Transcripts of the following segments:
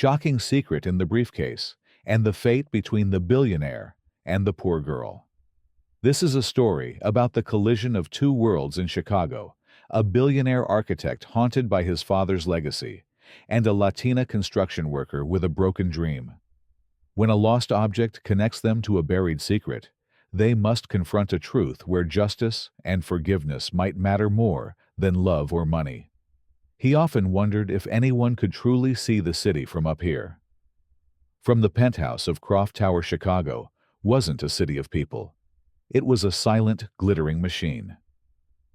shocking secret in the briefcase, and the fate between the billionaire and the poor girl. This is a story about the collision of two worlds in Chicago, a billionaire architect haunted by his father's legacy, and a Latina construction worker with a broken dream. When a lost object connects them to a buried secret, they must confront a truth where justice and forgiveness might matter more than love or money. He often wondered if anyone could truly see the city from up here. From the penthouse of Croft Tower, Chicago, wasn't a city of people. It was a silent, glittering machine.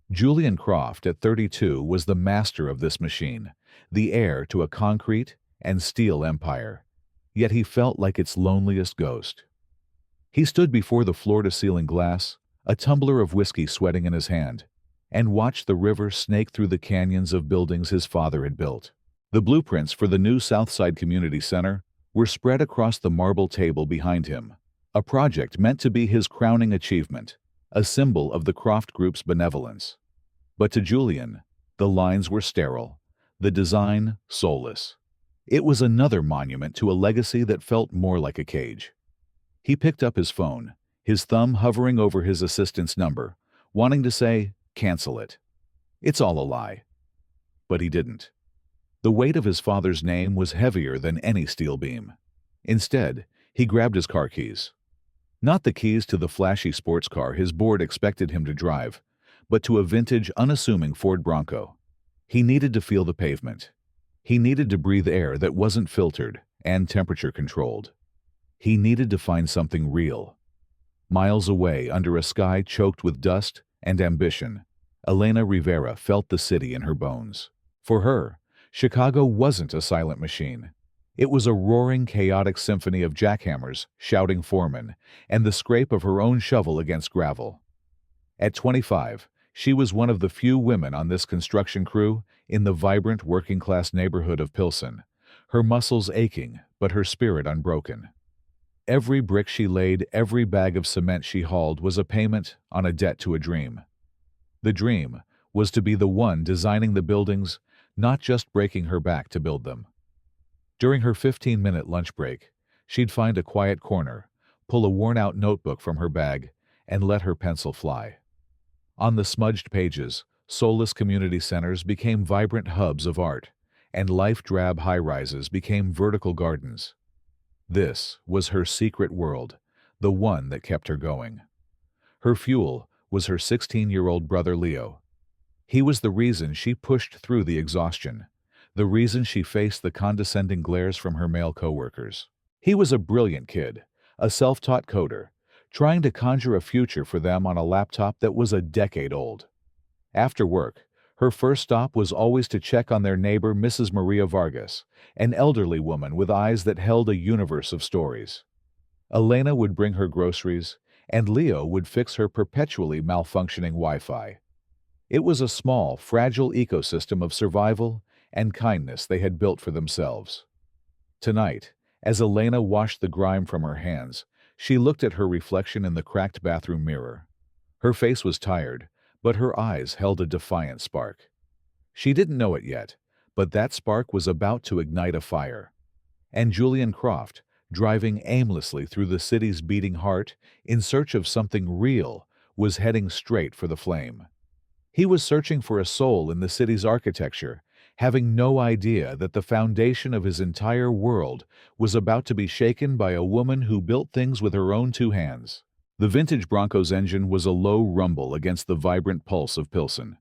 Julian Croft, at 32, was the master of this machine, the heir to a concrete and steel empire. Yet he felt like its loneliest ghost. He stood before the floor-to-ceiling glass, a tumbler of whiskey sweating in his hand, and watched the river snake through the canyons of buildings his father had built. The blueprints for the new Southside Community Center were spread across the marble table behind him, a project meant to be his crowning achievement, a symbol of the Croft Group's benevolence. But to Julian, the lines were sterile, the design soulless. It was another monument to a legacy that felt more like a cage. He picked up his phone, his thumb hovering over his assistant's number, wanting to say, "Cancel it. It's all a lie." But he didn't. The weight of his father's name was heavier than any steel beam. Instead, he grabbed his car keys. Not the keys to the flashy sports car his board expected him to drive, but to a vintage, unassuming Ford Bronco. He needed to feel the pavement. He needed to breathe air that wasn't filtered and temperature-controlled. He needed to find something real. Miles away, under a sky choked with dust and ambition, Elena Rivera felt the city in her bones. For her, Chicago wasn't a silent machine. It was a roaring, chaotic symphony of jackhammers, shouting foremen, and the scrape of her own shovel against gravel. At 25, she was one of the few women on this construction crew in the vibrant working-class neighborhood of Pilsen, her muscles aching but her spirit unbroken. Every brick she laid, every bag of cement she hauled was a payment on a debt to a dream. The dream was to be the one designing the buildings, not just breaking her back to build them. During her 15-minute lunch break, she'd find a quiet corner, pull a worn-out notebook from her bag, and let her pencil fly. On the smudged pages, soulless community centers became vibrant hubs of art, and life-drab high-rises became vertical gardens. This was her secret world, the one that kept her going. Her fuel was her 16-year-old brother Leo. He was the reason she pushed through the exhaustion, the reason she faced the condescending glares from her male coworkers. He was a brilliant kid, a self-taught coder, trying to conjure a future for them on a laptop that was a decade old. After work, her first stop was always to check on their neighbor Mrs. Maria Vargas, an elderly woman with eyes that held a universe of stories. Elena would bring her groceries, and Leo would fix her perpetually malfunctioning Wi-Fi. It was a small, fragile ecosystem of survival and kindness they had built for themselves. Tonight, as Elena washed the grime from her hands, she looked at her reflection in the cracked bathroom mirror. Her face was tired, but her eyes held a defiant spark. She didn't know it yet, but that spark was about to ignite a fire. And Julian Croft, driving aimlessly through the city's beating heart in search of something real, was heading straight for the flame. He was searching for a soul in the city's architecture, having no idea that the foundation of his entire world was about to be shaken by a woman who built things with her own two hands. The vintage Bronco's engine was a low rumble against the vibrant pulse of Pilsen.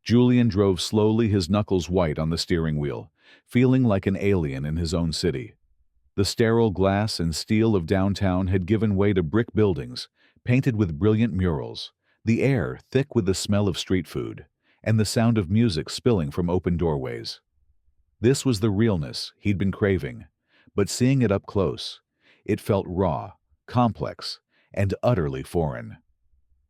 Julian drove slowly, his knuckles white on the steering wheel, feeling like an alien in his own city. The sterile glass and steel of downtown had given way to brick buildings, painted with brilliant murals, the air thick with the smell of street food, and the sound of music spilling from open doorways. This was the realness he'd been craving, but seeing it up close, it felt raw, complex, and utterly foreign.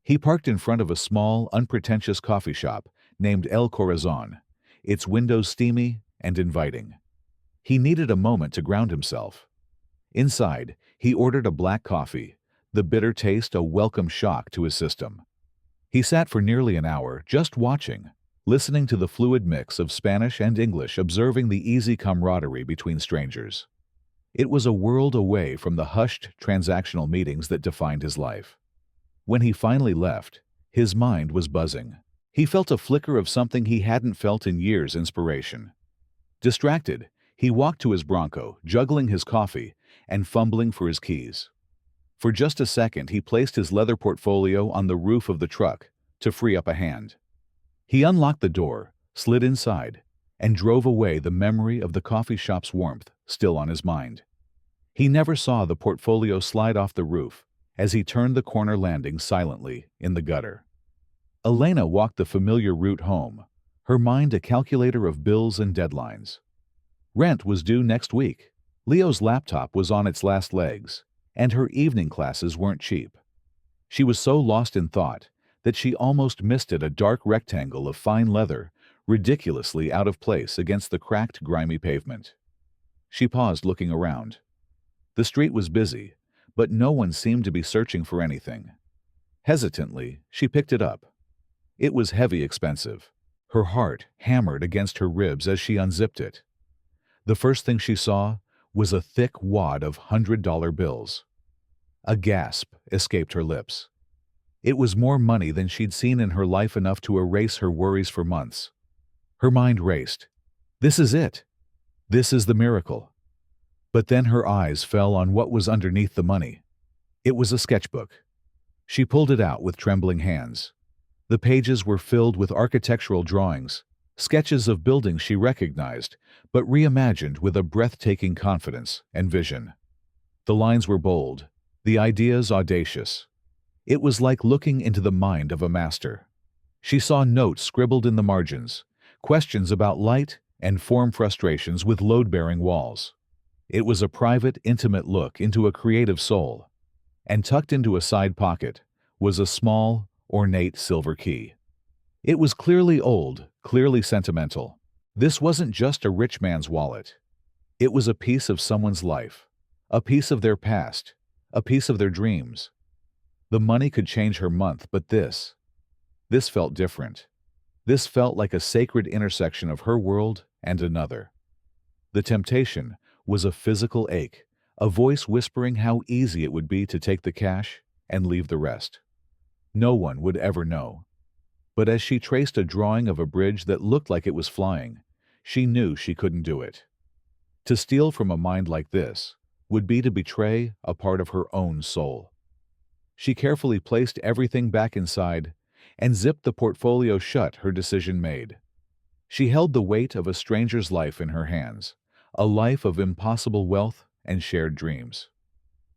He parked in front of a small, unpretentious coffee shop named El Corazon, its windows steamy and inviting. He needed a moment to ground himself. Inside, he ordered a black coffee, the bitter taste a welcome shock to his system. He sat for nearly an hour, just watching, listening to the fluid mix of Spanish and English, observing the easy camaraderie between strangers. It was a world away from the hushed, transactional meetings that defined his life. When he finally left, his mind was buzzing. He felt a flicker of something he hadn't felt in years: inspiration. Distracted, he walked to his Bronco, juggling his coffee and fumbling for his keys. For just a second, he placed his leather portfolio on the roof of the truck to free up a hand. He unlocked the door, slid inside, and drove away, the memory of the coffee shop's warmth still on his mind. He never saw the portfolio slide off the roof as he turned the corner, landing silently in the gutter. Elena walked the familiar route home, her mind a calculator of bills and deadlines. Rent was due next week, Leo's laptop was on its last legs, and her evening classes weren't cheap. She was so lost in thought that she almost missed it, a dark rectangle of fine leather, ridiculously out of place against the cracked, grimy pavement. She paused, looking around. The street was busy, but no one seemed to be searching for anything. Hesitantly, she picked it up. It was heavy, expensive. Her heart hammered against her ribs as she unzipped it. The first thing she saw was a thick wad of $100 bills. A gasp escaped her lips. It was more money than she'd seen in her life, enough to erase her worries for months. Her mind raced. This is it. This is the miracle. But then her eyes fell on what was underneath the money. It was a sketchbook. She pulled it out with trembling hands. The pages were filled with architectural drawings, sketches of buildings she recognized, but reimagined with a breathtaking confidence and vision. The lines were bold, the ideas audacious. It was like looking into the mind of a master. She saw notes scribbled in the margins, questions about light and form, frustrations with load-bearing walls. It was a private, intimate look into a creative soul. And tucked into a side pocket was a small, ornate silver key. It was clearly old, clearly sentimental. This wasn't just a rich man's wallet. It was a piece of someone's life, a piece of their past, a piece of their dreams. The money could change her month, but this felt different. This felt like a sacred intersection of her world and another. The temptation was a physical ache, a voice whispering how easy it would be to take the cash and leave the rest. No one would ever know. But as she traced a drawing of a bridge that looked like it was flying, she knew she couldn't do it. To steal from a mind like this would be to betray a part of her own soul. She carefully placed everything back inside and zipped the portfolio shut, her decision made. She held the weight of a stranger's life in her hands, a life of impossible wealth and shared dreams.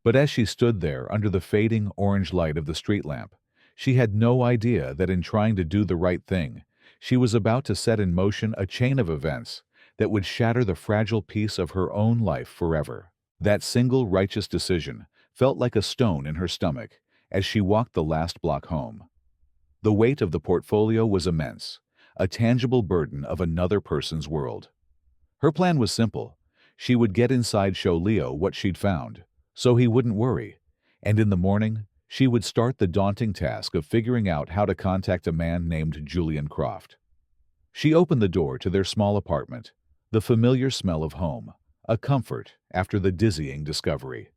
But as she stood there under the fading orange light of the street lamp, she had no idea that in trying to do the right thing, she was about to set in motion a chain of events that would shatter the fragile piece of her own life forever. That single righteous decision felt like a stone in her stomach as she walked the last block home. The weight of the portfolio was immense, a tangible burden of another person's world. Her plan was simple. She would get inside, show Leo what she'd found, so he wouldn't worry, and in the morning, she would start the daunting task of figuring out how to contact a man named Julian Croft. She opened the door to their small apartment, the familiar smell of home, a comfort after the dizzying discovery.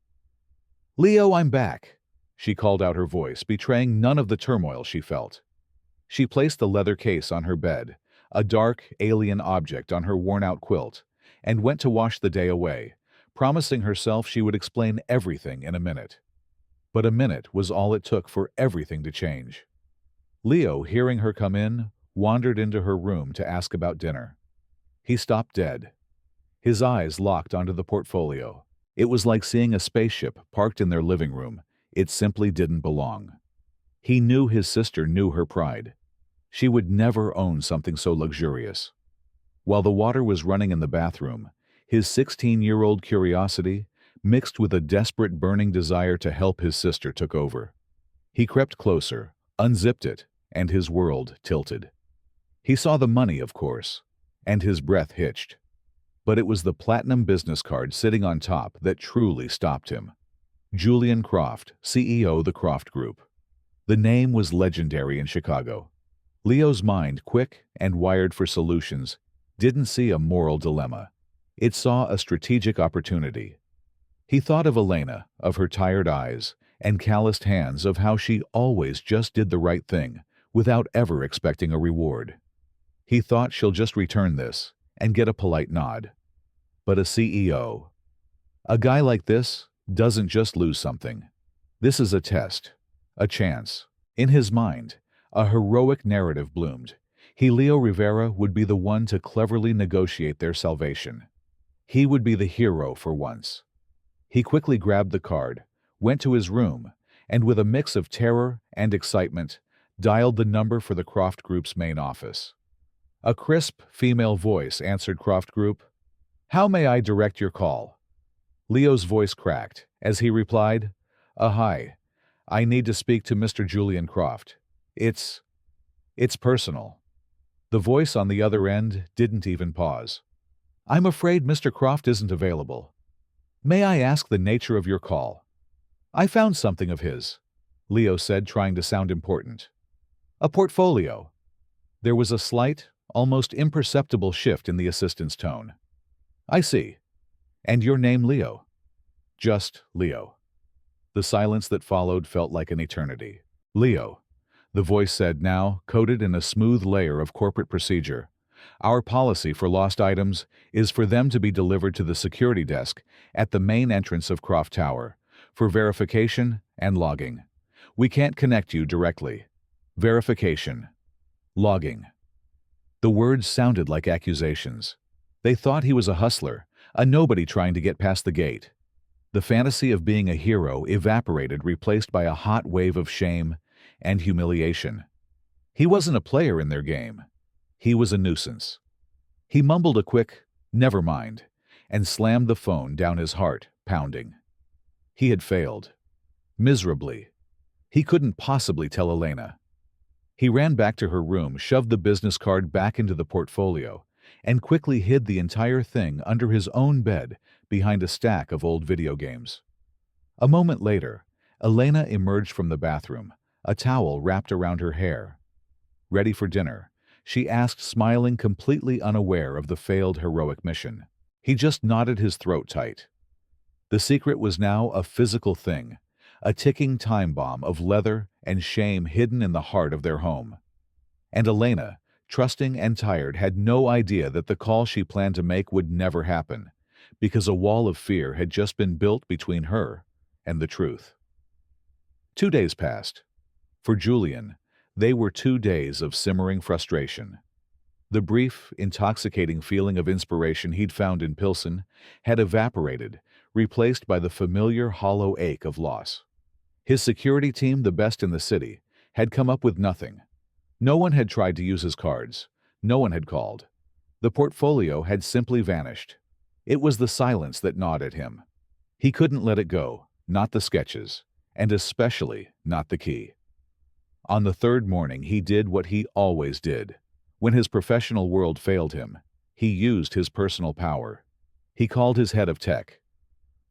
"Leo, I'm back," she called out, her voice betraying none of the turmoil she felt. She placed the leather case on her bed, a dark, alien object on her worn-out quilt, and went to wash the day away, promising herself she would explain everything in a minute. But a minute was all it took for everything to change. Leo, hearing her come in, wandered into her room to ask about dinner. He stopped dead. His eyes locked onto the portfolio. It was like seeing a spaceship parked in their living room. It simply didn't belong. He knew his sister knew her pride. She would never own something so luxurious. While the water was running in the bathroom, his 16-year-old curiosity, mixed with a desperate burning desire to help his sister, took over. He crept closer, unzipped it, and his world tilted. He saw the money, of course, and his breath hitched. But it was the platinum business card sitting on top that truly stopped him. Julian Croft, CEO of the Croft Group. The name was legendary in Chicago. Leo's mind, quick and wired for solutions, didn't see a moral dilemma. It saw a strategic opportunity. He thought of Elena, of her tired eyes and calloused hands, of how she always just did the right thing, without ever expecting a reward. He thought, she'll just return this and get a polite nod. But a CEO, a guy like this, doesn't just lose something. This is a test, a chance. In his mind, a heroic narrative bloomed. Leo Rivera would be the one to cleverly negotiate their salvation. He would be the hero for once. He quickly grabbed the card, went to his room, and with a mix of terror and excitement, dialed the number for the Croft Group's main office. A crisp female voice answered. Croft Group. How may I direct your call? Leo's voice cracked as he replied, hi. I need to speak to Mr. Julian Croft. It's personal. The voice on the other end didn't even pause. I'm afraid Mr. Croft isn't available. May I ask the nature of your call? I found something of his, Leo said, trying to sound important. A portfolio. There was a slight, almost imperceptible shift in the assistant's tone. I see. And your name, Leo? Just Leo. The silence that followed felt like an eternity. Leo, the voice said, now coated in a smooth layer of corporate procedure. Our policy for lost items is for them to be delivered to the security desk at the main entrance of Croft Tower for verification and logging. We can't connect you directly. Verification. Logging. The words sounded like accusations. They thought he was a hustler, a nobody trying to get past the gate. The fantasy of being a hero evaporated, replaced by a hot wave of shame and humiliation. He wasn't a player in their game. He was a nuisance. He mumbled a quick, "Never mind," and slammed the phone down, his heart pounding. He had failed. Miserably. He couldn't possibly tell Elena. He ran back to her room, shoved the business card back into the portfolio, and quickly hid the entire thing under his own bed behind a stack of old video games. A moment later, Elena emerged from the bathroom, a towel wrapped around her hair. Ready for dinner? She asked, smiling, completely unaware of the failed heroic mission. He just nodded, his throat tight. The secret was now a physical thing, a ticking time bomb of leather and shame hidden in the heart of their home. And Elena, trusting and tired, had no idea that the call she planned to make would never happen, because a wall of fear had just been built between her and the truth. 2 days passed. For Julian, they were 2 days of simmering frustration. The brief, intoxicating feeling of inspiration he'd found in Pilsen had evaporated, replaced by the familiar hollow ache of loss. His security team, the best in the city, had come up with nothing. No one had tried to use his cards. No one had called. The portfolio had simply vanished. It was the silence that gnawed at him. He couldn't let it go, not the sketches, and especially not the key. On the third morning, he did what he always did. When his professional world failed him, he used his personal power. He called his head of tech.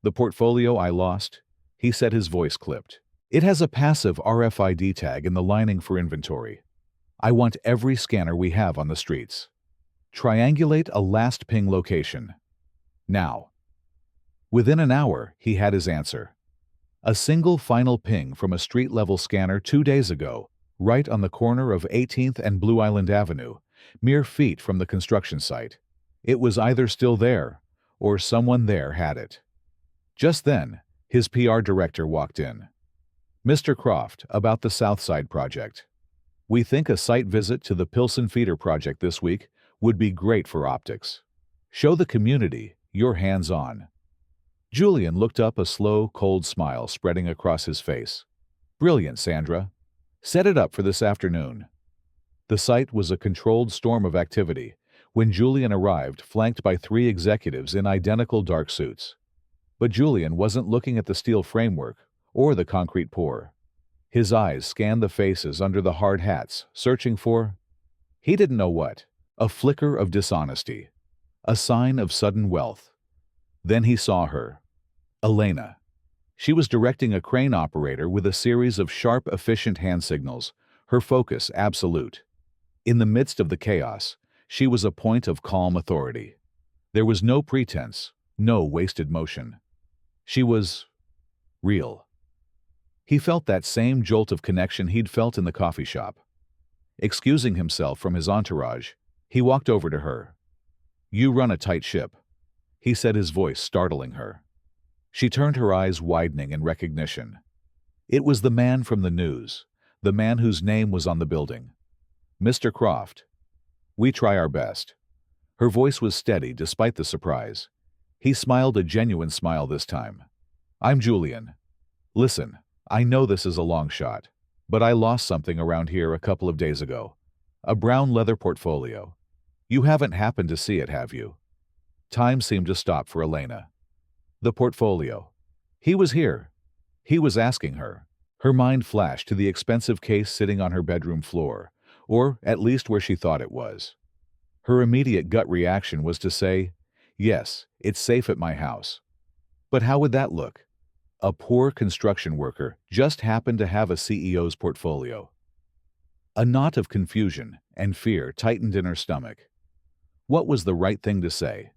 The portfolio I lost, he said, his voice clipped. It has a passive RFID tag in the lining for inventory. I want every scanner we have on the streets. Triangulate a last ping location. Now. Within an hour, he had his answer. A single final ping from a street-level scanner 2 days ago, right on the corner of 18th and Blue Island Avenue, mere feet from the construction site. It was either still there, or someone there had it. Just then, his PR director walked in. Mr. Croft, about the Southside project. We think a site visit to the Pilsen Feeder project this week would be great for optics. Show the community you're hands-on. Julian looked up, a slow, cold smile spreading across his face. Brilliant, Sandra. Set it up for this afternoon. The site was a controlled storm of activity when Julian arrived, flanked by 3 executives in identical dark suits. But Julian wasn't looking at the steel framework or the concrete pour. His eyes scanned the faces under the hard hats, searching for, he didn't know what, a flicker of dishonesty, a sign of sudden wealth. Then he saw her. Elena. She was directing a crane operator with a series of sharp, efficient hand signals, her focus absolute. In the midst of the chaos, she was a point of calm authority. There was no pretense, no wasted motion. She was real. He felt that same jolt of connection he'd felt in the coffee shop. Excusing himself from his entourage, he walked over to her. "You run a tight ship," he said, his voice startling her. She turned, her eyes widening in recognition. It was the man from the news, the man whose name was on the building. "Mr. Croft. We try our best." Her voice was steady despite the surprise. He smiled, a genuine smile this time. "I'm Julian. Listen, I know this is a long shot, but I lost something around here a couple of days ago. A brown leather portfolio. You haven't happened to see it, have you?" Time seemed to stop for Elena. The portfolio. He was here. He was asking her. Her mind flashed to the expensive case sitting on her bedroom floor, or at least where she thought it was. Her immediate gut reaction was to say, "Yes, it's safe at my house." But how would that look? A poor construction worker just happened to have a CEO's portfolio. A knot of confusion and fear tightened in her stomach. What was the right thing to say?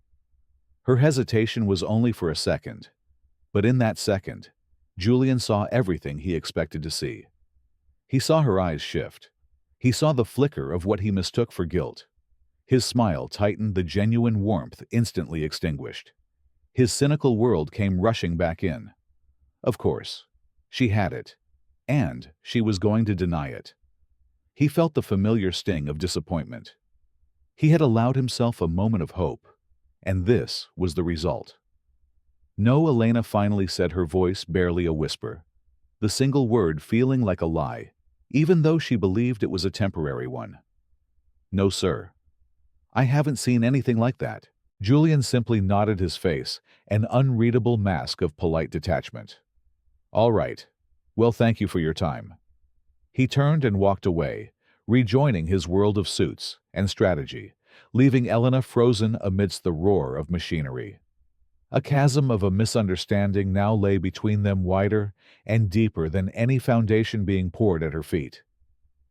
Her hesitation was only for a second, but in that second, Julian saw everything he expected to see. He saw her eyes shift. He saw the flicker of what he mistook for guilt. His smile tightened, the genuine warmth instantly extinguished. His cynical world came rushing back in. Of course, she had it, and she was going to deny it. He felt the familiar sting of disappointment. He had allowed himself a moment of hope, and this was the result. "No," Elena finally said, her voice barely a whisper, the single word feeling like a lie, even though she believed it was a temporary one. "No, sir. I haven't seen anything like that." Julian simply nodded, his face an unreadable mask of polite detachment. "All right. Well, thank you for your time." He turned and walked away, rejoining his world of suits and strategy, leaving Elena frozen amidst the roar of machinery. A chasm of a misunderstanding now lay between them, wider and deeper than any foundation being poured at her feet.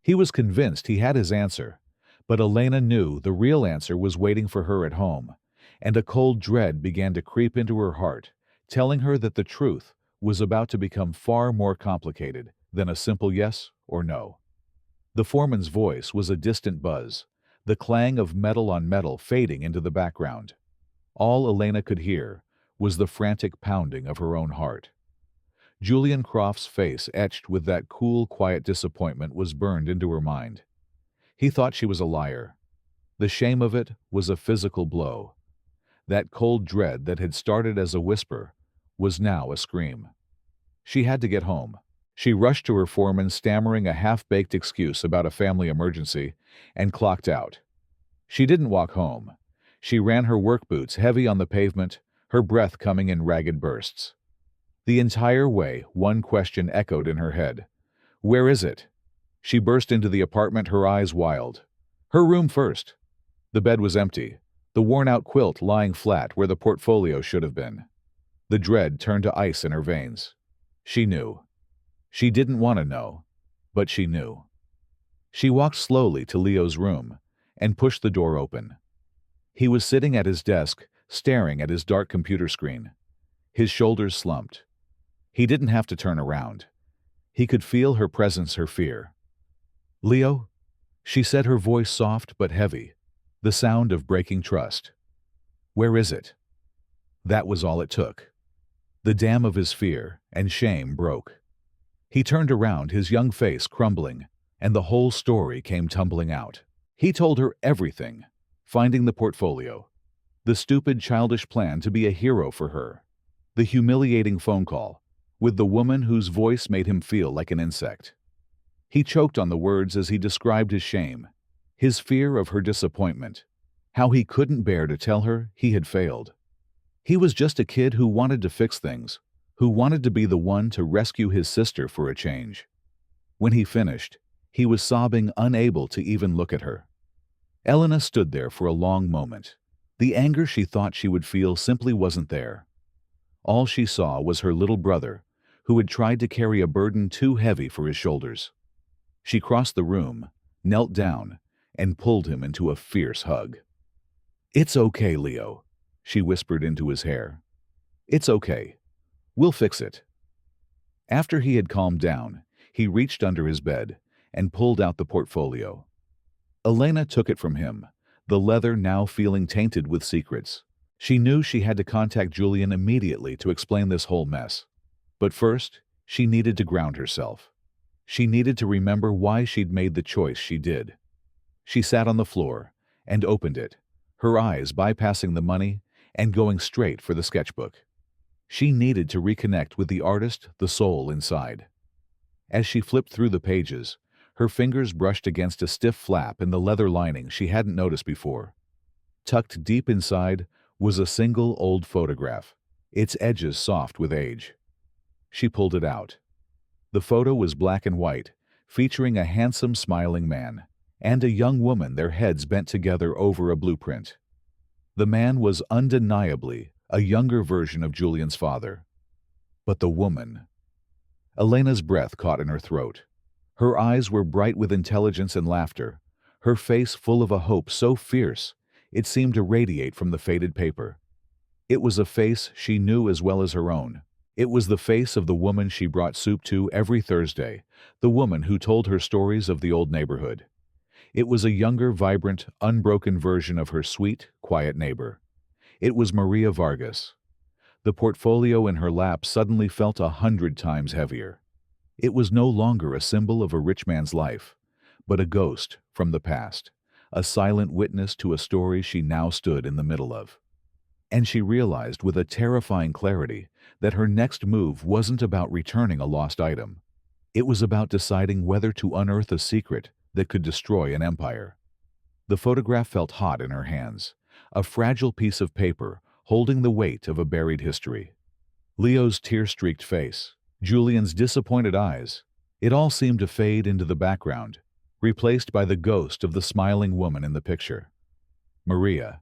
He was convinced he had his answer, but Elena knew the real answer was waiting for her at home, and a cold dread began to creep into her heart, telling her that the truth was about to become far more complicated than a simple yes or no. The foreman's voice was a distant buzz, the clang of metal on metal fading into the background. All Elena could hear was the frantic pounding of her own heart. Julian Croft's face, etched with that cool, quiet disappointment, was burned into her mind. He thought she was a liar. The shame of it was a physical blow. That cold dread that had started as a whisper was now a scream. She had to get home. She rushed to her foreman, stammering a half-baked excuse about a family emergency, and clocked out. She didn't walk home. She ran, her work boots heavy on the pavement, her breath coming in ragged bursts. The entire way, one question echoed in her head. "Where is it?" She burst into the apartment, her eyes wild. Her room first. The bed was empty, the worn-out quilt lying flat where the portfolio should have been. The dread turned to ice in her veins. She knew. She didn't want to know, but she knew. She walked slowly to Leo's room and pushed the door open. He was sitting at his desk, staring at his dark computer screen. His shoulders slumped. He didn't have to turn around. He could feel her presence, her fear. "Leo?" she said, her voice soft but heavy, the sound of breaking trust. "Where is it?" That was all it took. The dam of his fear and shame broke. He turned around, his young face crumbling, and the whole story came tumbling out. He told her everything: finding the portfolio, the stupid, childish plan to be a hero for her, the humiliating phone call with the woman whose voice made him feel like an insect. He choked on the words as he described his shame, his fear of her disappointment, how he couldn't bear to tell her he had failed. He was just a kid who wanted to fix things, who wanted to be the one to rescue his sister for a change. When he finished, he was sobbing, unable to even look at her. Elena stood there for a long moment. The anger she thought she would feel simply wasn't there. All she saw was her little brother, who had tried to carry a burden too heavy for his shoulders. She crossed the room, knelt down, and pulled him into a fierce hug. "It's okay, Leo," she whispered into his hair. "It's okay. We'll fix it." After he had calmed down, he reached under his bed and pulled out the portfolio. Elena took it from him, the leather now feeling tainted with secrets. She knew she had to contact Julian immediately to explain this whole mess. But first, she needed to ground herself. She needed to remember why she'd made the choice she did. She sat on the floor and opened it, her eyes bypassing the money and going straight for the sketchbook. She needed to reconnect with the artist, the soul inside. As she flipped through the pages, her fingers brushed against a stiff flap in the leather lining she hadn't noticed before. Tucked deep inside was a single old photograph, its edges soft with age. She pulled it out. The photo was black and white, featuring a handsome smiling man and a young woman, their heads bent together over a blueprint. The man was undeniably a younger version of Julian's father. But the woman... Elena's breath caught in her throat. Her eyes were bright with intelligence and laughter, her face full of a hope so fierce it seemed to radiate from the faded paper. It was a face she knew as well as her own. It was the face of the woman she brought soup to every Thursday, the woman who told her stories of the old neighborhood. It was a younger, vibrant, unbroken version of her sweet, quiet neighbor. It was Maria Vargas. The portfolio in her lap suddenly felt 100 times heavier. It was no longer a symbol of a rich man's life, but a ghost from the past, a silent witness to a story she now stood in the middle of. And she realized with a terrifying clarity that her next move wasn't about returning a lost item. It was about deciding whether to unearth a secret that could destroy an empire. The photograph felt hot in her hands, a fragile piece of paper holding the weight of a buried history. Leo's tear-streaked face, Julian's disappointed eyes, it all seemed to fade into the background, replaced by the ghost of the smiling woman in the picture. Maria.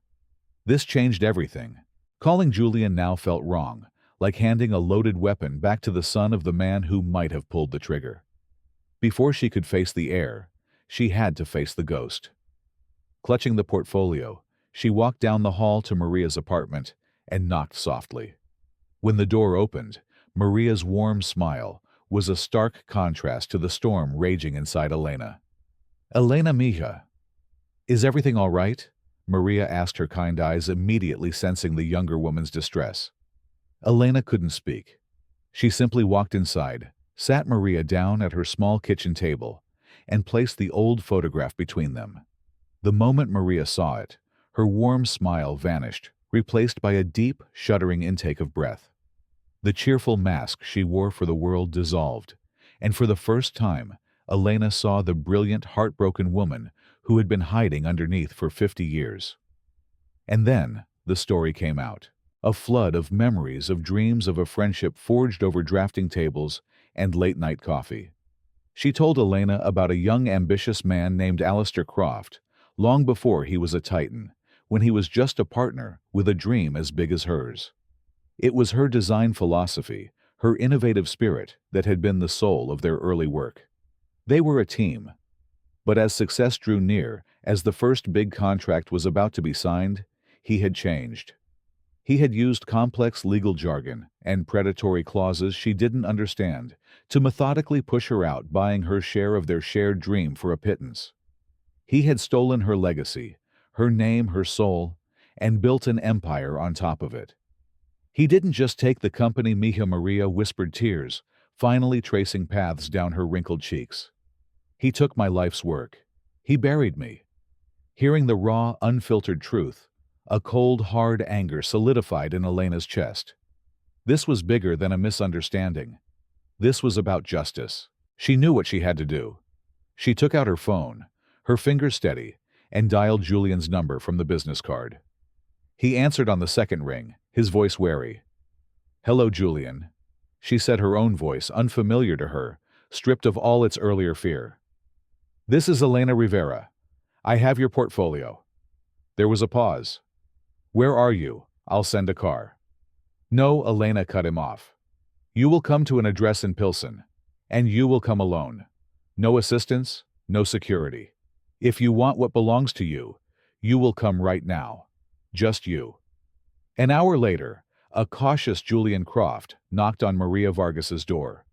This changed everything. Calling Julian now felt wrong, like handing a loaded weapon back to the son of the man who might have pulled the trigger. Before she could face the heir, she had to face the ghost. Clutching the portfolio, she walked down the hall to Maria's apartment and knocked softly. When the door opened, Maria's warm smile was a stark contrast to the storm raging inside Elena. "Elena mija, is everything all right?" Maria asked, her kind eyes immediately sensing the younger woman's distress. Elena couldn't speak. She simply walked inside, sat Maria down at her small kitchen table, and placed the old photograph between them. The moment Maria saw it, her warm smile vanished, replaced by a deep, shuddering intake of breath. The cheerful mask she wore for the world dissolved, and for the first time, Elena saw the brilliant, heartbroken woman who had been hiding underneath for 50 years. And then the story came out. A flood of memories, of dreams of a friendship forged over drafting tables and late-night coffee. She told Elena about a young, ambitious man named Alistair Croft, long before he was a titan, when he was just a partner with a dream as big as hers. It was her design philosophy, her innovative spirit, that had been the soul of their early work. They were a team. But as success drew near, as the first big contract was about to be signed, he had changed. He had used complex legal jargon and predatory clauses she didn't understand to methodically push her out, buying her share of their shared dream for a pittance. He had stolen her legacy, her name, her soul, and built an empire on top of it. He didn't just take the company. Mija Maria whispered, tears finally tracing paths down her wrinkled cheeks. He took my life's work. He buried me. Hearing the raw, unfiltered truth, a cold, hard anger solidified in Elena's chest. This was bigger than a misunderstanding. This was about justice. She knew what she had to do. She took out her phone, her fingers steady, and dialed Julian's number from the business card. He answered on the second ring, his voice wary. "Hello, Julian," she said, her own voice unfamiliar to her, stripped of all its earlier fear. "This is Elena Rivera. I have your portfolio." There was a pause. "Where are you? I'll send a car." "No," Elena cut him off. "You will come to an address in Pilsen, and you will come alone. No assistance, no security. If you want what belongs to you, you will come right now. Just you. An hour later, a cautious Julian Croft knocked on Maria Vargas's door.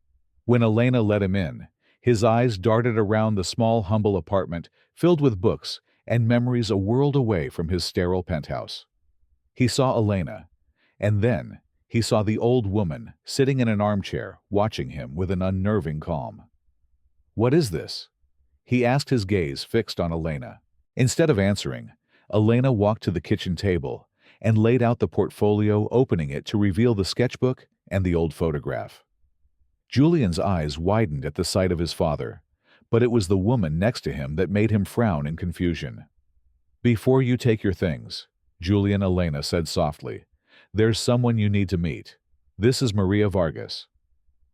When Elena let him in, his eyes darted around the small, humble apartment filled with books and memories a world away from his sterile penthouse. He saw Elena, and then he saw the old woman sitting in an armchair watching him with an unnerving calm. "What is this?" he asked, his gaze fixed on Elena. Instead of answering, Elena walked to the kitchen table and laid out the portfolio, opening it to reveal the sketchbook and the old photograph. Julian's eyes widened at the sight of his father, but it was the woman next to him that made him frown in confusion. "Before you take your things," Julian, Elena said softly, "there's someone you need to meet. This is Maria Vargas."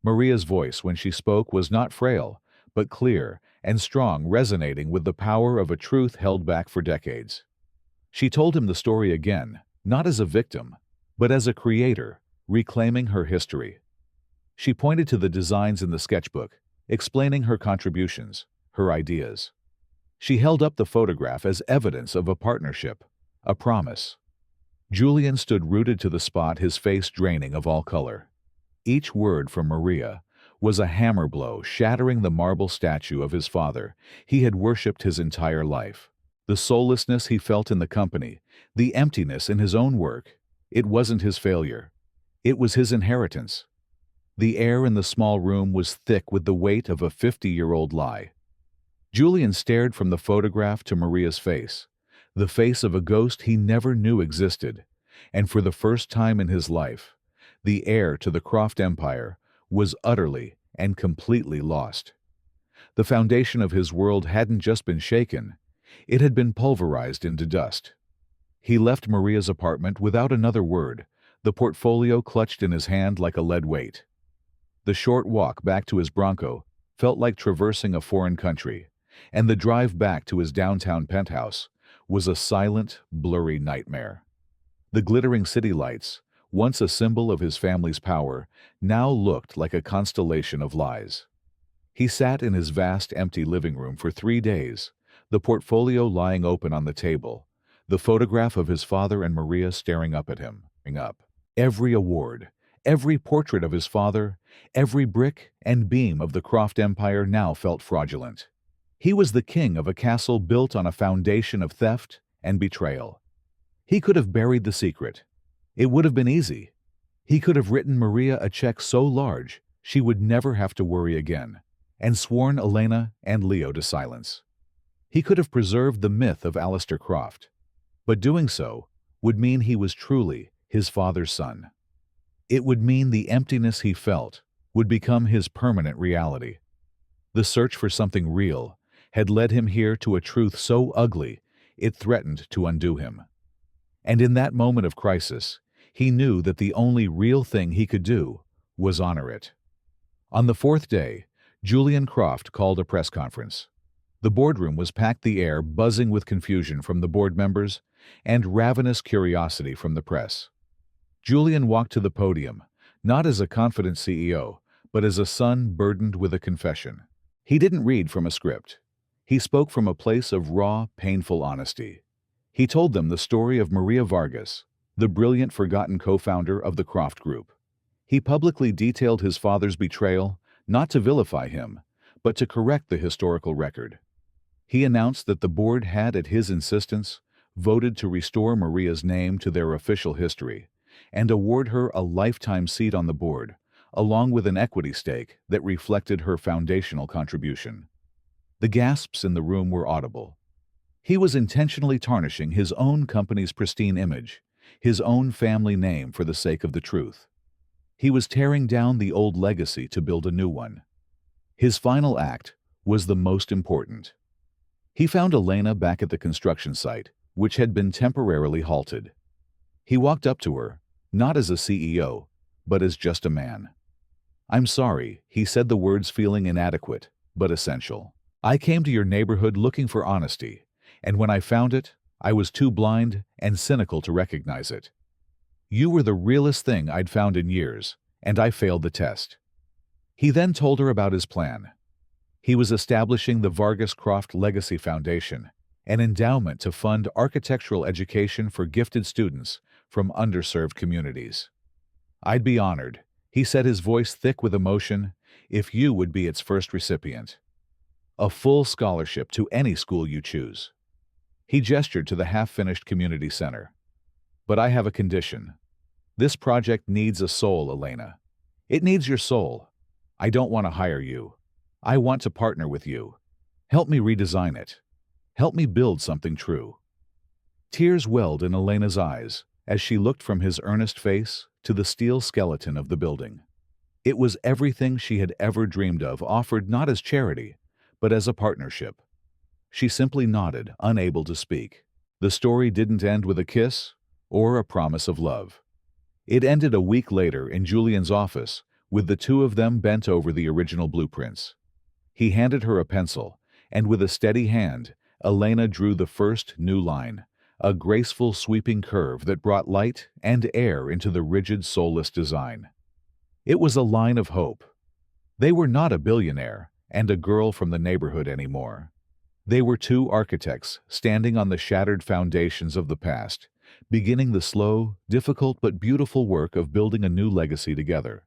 Maria's voice when she spoke was not frail, but clear and strong, resonating with the power of a truth held back for decades. She told him the story again, not as a victim, but as a creator, reclaiming her history. She pointed to the designs in the sketchbook, explaining her contributions, her ideas. She held up the photograph as evidence of a partnership, a promise. Julian stood rooted to the spot, his face draining of all color. Each word from Maria was a hammer blow, shattering the marble statue of his father he had worshipped his entire life. The soullessness he felt in the company, the emptiness in his own work, it wasn't his failure. It was his inheritance. The air in the small room was thick with the weight of a 50-year-old lie. Julian stared from the photograph to Maria's face, the face of a ghost he never knew existed, and for the first time in his life, the heir to the Croft empire was utterly and completely lost. The foundation of his world hadn't just been shaken, it had been pulverized into dust. He left Maria's apartment without another word, the portfolio clutched in his hand like a lead weight. The short walk back to his Bronco felt like traversing a foreign country, and the drive back to his downtown penthouse was a silent, blurry nightmare. The glittering city lights, once a symbol of his family's power, now looked like a constellation of lies. He sat in his vast, empty living room for 3 days, the portfolio lying open on the table, the photograph of his father and Maria staring up at him. Every award, every portrait of his father, every brick and beam of the Croft empire now felt fraudulent. He was the king of a castle built on a foundation of theft and betrayal. He could have buried the secret. It would have been easy. He could have written Maria a check so large she would never have to worry again, and sworn Elena and Leo to silence. He could have preserved the myth of Alistair Croft, but doing so would mean he was truly his father's son. It would mean the emptiness he felt would become his permanent reality. The search for something real had led him here to a truth so ugly it threatened to undo him. And in that moment of crisis, he knew that the only real thing he could do was honor it. On the 4th day, Julian Croft called a press conference. The boardroom was packed, the air buzzing with confusion from the board members and ravenous curiosity from the press. Julian walked to the podium, not as a confident CEO, but as a son burdened with a confession. He didn't read from a script. He spoke from a place of raw, painful honesty. He told them the story of Maria Vargas, the brilliant, forgotten co-founder of the Croft Group. He publicly detailed his father's betrayal, not to vilify him, but to correct the historical record. He announced that the board had, at his insistence, voted to restore Maria's name to their official history and award her a lifetime seat on the board, along with an equity stake that reflected her foundational contribution. The gasps in the room were audible. He was intentionally tarnishing his own company's pristine image, his own family name for the sake of the truth. He was tearing down the old legacy to build a new one. His final act was the most important. He found Elena back at the construction site, which had been temporarily halted. He walked up to her, not as a CEO, but as just a man. "I'm sorry," he said, the words feeling inadequate, but essential. "I came to your neighborhood looking for honesty, and when I found it, I was too blind and cynical to recognize it. You were the realest thing I'd found in years, and I failed the test." He then told her about his plan. He was establishing the Vargas Croft Legacy Foundation, an endowment to fund architectural education for gifted students from underserved communities. "I'd be honored," he said, his voice thick with emotion, "if you would be its first recipient. A full scholarship to any school you choose." He gestured to the half-finished community center. "But I have a condition. This project needs a soul, Elena. It needs your soul. I don't want to hire you. I want to partner with you. Help me redesign it. Help me build something true." Tears welled in Elena's eyes as she looked from his earnest face to the steel skeleton of the building. It was everything she had ever dreamed of, offered not as charity, but as a partnership. She simply nodded, unable to speak. The story didn't end with a kiss or a promise of love. It ended a week later in Julian's office, with the two of them bent over the original blueprints. He handed her a pencil, and with a steady hand, Elena drew the first new line, a graceful sweeping curve that brought light and air into the rigid, soulless design. It was a line of hope. They were not a billionaire and a girl from the neighborhood anymore. They were two architects standing on the shattered foundations of the past, beginning the slow, difficult but beautiful work of building a new legacy together.